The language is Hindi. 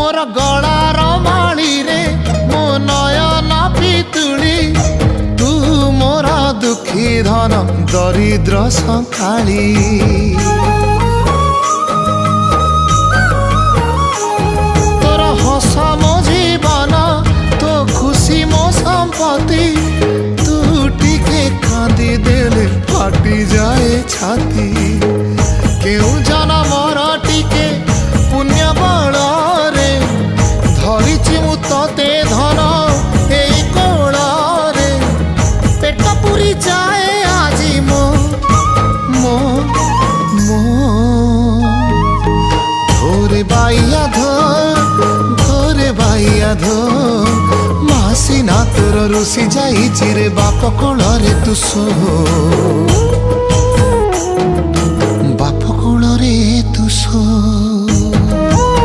मोर गलार माली रे मो नयन पितुली तू मोर दुखी धन दरिद्र संकाली तोर हस मो जीवन तो खुशी मो संपत्ति तू टिके कांदी देले फाटी जाए छाती केउ जनमर टिके पुण्य बल रे धरिछि मु तते धन एई कोल रे पेट पुरी जाए आजी मो मो मो धोरे बाइया धो मासी ना तोर रुसी जाई चिरे बाप कोल रे तू सो।